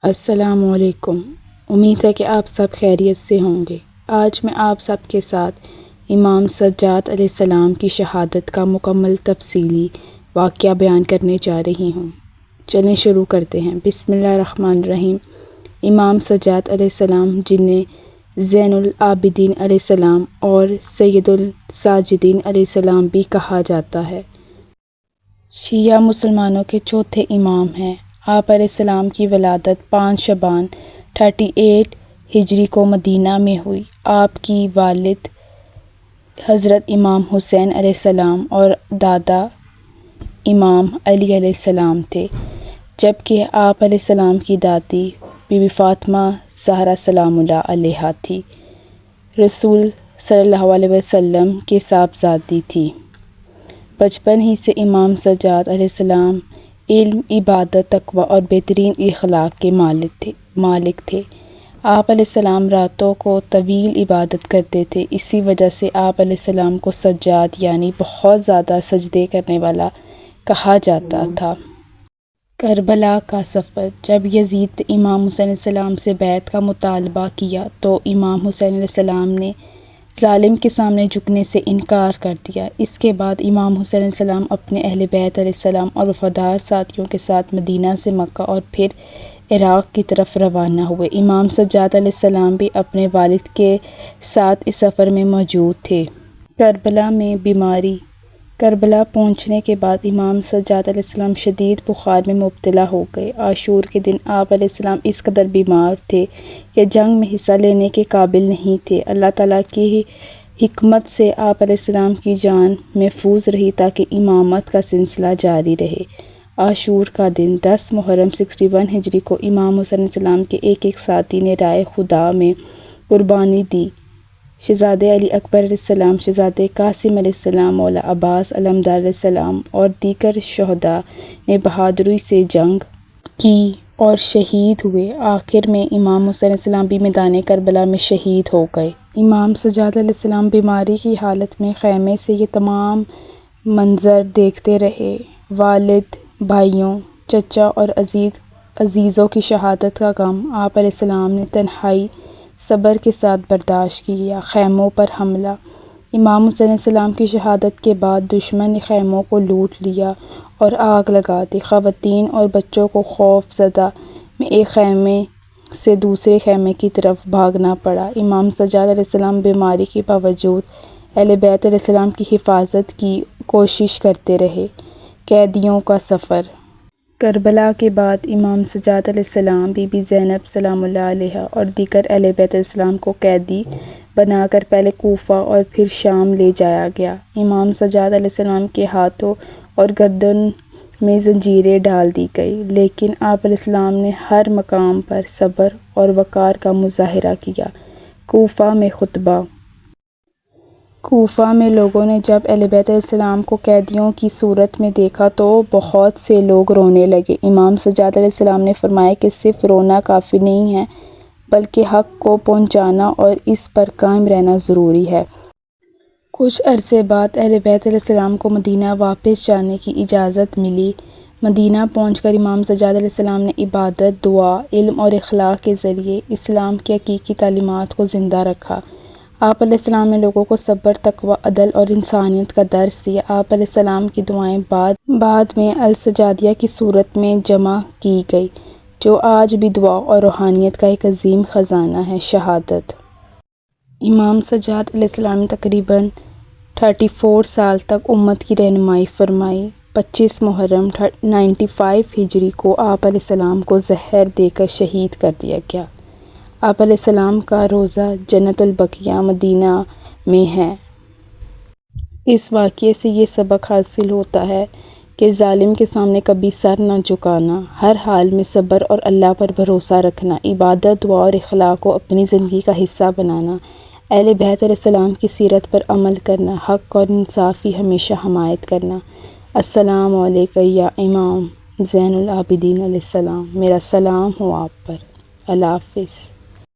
السلام علیکم۔ امید ہے کہ آپ سب خیریت سے ہوں گے۔ آج میں آپ سب کے ساتھ امام سجاد علیہ السلام کی شہادت کا مکمل تفصیلی واقعہ بیان کرنے جا رہی ہوں۔ چلیں شروع کرتے ہیں۔ بسم اللہ الرحمن الرحیم۔ امام سجاد علیہ السلام، جنہیں زین العابدین علیہ السلام اور سید الساجدین علیہ السلام بھی کہا جاتا ہے، شیعہ مسلمانوں کے چوتھے امام ہیں۔ آپ علیہ السلام کی ولادت 5 شعبان 38 ہجری کو مدینہ میں ہوئی۔ آپ کی والد حضرت امام حسین علیہ السلام اور دادا امام علی علیہ السلام تھے، جبکہ آپ علیہ السلام کی دادی بی بی فاطمہ زہرا سلام اللہ علیہا تھی، رسول صلی اللہ علیہ وسلم کے صاحبزادی تھی۔ بچپن ہی سے امام سجاد علیہ السلام علم، عبادت، تقویٰ اور بہترین اخلاق کے مالک تھے۔ آپ علیہ السلام راتوں کو طویل عبادت کرتے تھے، اسی وجہ سے آپ علیہ السلام کو سجاد یعنی بہت زیادہ سجدے کرنے والا کہا جاتا تھا۔ کربلا کا سفر۔ جب یزید نے امام حسین علیہ السلام سے بیعت کا مطالبہ کیا تو امام حسین علیہ السلام نے ظالم کے سامنے جھکنے سے انکار کر دیا۔ اس کے بعد امام حسین علیہ السلام اپنے اہل بیت علیہ السلام اور وفادار ساتھیوں کے ساتھ مدینہ سے مکہ اور پھر عراق کی طرف روانہ ہوئے۔ امام سجاد علیہ السلام بھی اپنے والد کے ساتھ اس سفر میں موجود تھے۔ کربلا میں بیماری۔ کربلا پہنچنے کے بعد امام سجاد علیہ السلام شدید بخار میں مبتلا ہو گئے۔ عاشور کے دن آپ علیہ السلام اس قدر بیمار تھے کہ جنگ میں حصہ لینے کے قابل نہیں تھے۔ اللہ تعالیٰ کی حکمت سے آپ علیہ السلام کی جان محفوظ رہی تاکہ امامت کا سلسلہ جاری رہے۔ عاشور کا دن 10 محرم 61 ہجری کو امام حسین علیہ السلام کے ایک ساتھی نے رائے خدا میں قربانی دی۔ شہزادے علی اکبر علیہ السلام، شہزادے قاسم علیہ السلام، مولا عباس علمدار علیہ السلام اور دیگر شہداء نے بہادری سے جنگ کی اور شہید ہوئے۔ آخر میں امام حسین علیہ السلام بھی میدان کربلا میں شہید ہو گئے۔ امام سجاد علیہ السلام بیماری کی حالت میں خیمے سے یہ تمام منظر دیکھتے رہے۔ والد، بھائیوں، چچا اور عزیزوں کی شہادت کا غم آپ علیہ السلام نے تنہائی صبر کے ساتھ برداشت کیا۔ خیموں پر حملہ۔ امام حسین علیہ السلام کی شہادت کے بعد دشمن نے خیموں کو لوٹ لیا اور آگ لگا دی۔ خواتین اور بچوں کو خوف زدہ میں ایک خیمے سے دوسرے خیمے کی طرف بھاگنا پڑا۔ امام سجاد علیہ السلام بیماری کے باوجود اہل بیت علیہ السلام کی حفاظت کی کوشش کرتے رہے۔ قیدیوں کا سفر۔ کربلا کے بعد امام سجاد علیہ السلام، بی بی زینب سلام اللہ علیہا اور دیگر اہل بیت علیہ السلام کو قیدی بنا کر پہلے کوفہ اور پھر شام لے جایا گیا۔ امام سجاد علیہ السلام کے ہاتھوں اور گردن میں زنجیریں ڈال دی گئی، لیکن آپ علیہ السلام نے ہر مقام پر صبر اور وقار کا مظاہرہ کیا۔ کوفہ میں خطبہ۔ کوفہ میں لوگوں نے جب اہل بیت علیہ السلام کو قیدیوں کی صورت میں دیکھا تو بہت سے لوگ رونے لگے۔ امام سجاد علیہ السلام نے فرمایا کہ صرف رونا کافی نہیں ہے، بلکہ حق کو پہنچانا اور اس پر قائم رہنا ضروری ہے۔ کچھ عرصے بعد اہل بیت علیہ السلام کو مدینہ واپس جانے کی اجازت ملی۔ مدینہ پہنچ کر امام سجاد علیہ السلام نے عبادت، دعا، علم اور اخلاق کے ذریعے اسلام کی حقیقی تعلیمات کو زندہ رکھا۔ آپ علیہ السلام نے لوگوں کو صبر، تقویٰ، عدل اور انسانیت کا درس دیا۔ آپ علیہ السلام کی دعائیں بعد میں السجادیہ کی صورت میں جمع کی گئی، جو آج بھی دعا اور روحانیت کا ایک عظیم خزانہ ہے۔ شہادت۔ امام سجاد علیہ السلام نے تقریباً 34 سال تک امت کی رہنمائی فرمائی۔ 25 محرم 95 ہجری کو آپ علیہ السلام کو زہر دے کر شہید کر دیا گیا۔ آپ علیہ السلام کا روضہ جنت البقیع مدینہ میں ہے۔ اس واقعے سے یہ سبق حاصل ہوتا ہے کہ ظالم کے سامنے کبھی سر نہ جھکانا، ہر حال میں صبر اور اللہ پر بھروسہ رکھنا، عبادت، دعا اور اخلاق کو اپنی زندگی کا حصہ بنانا، اہل بیت علیہ السلام کی سیرت پر عمل کرنا، حق اور انصاف کی ہمیشہ حمایت کرنا۔ السلام علیکم یا امام زین العابدین علیہ السلام، میرا سلام ہو آپ پر۔ اللہ حافظ۔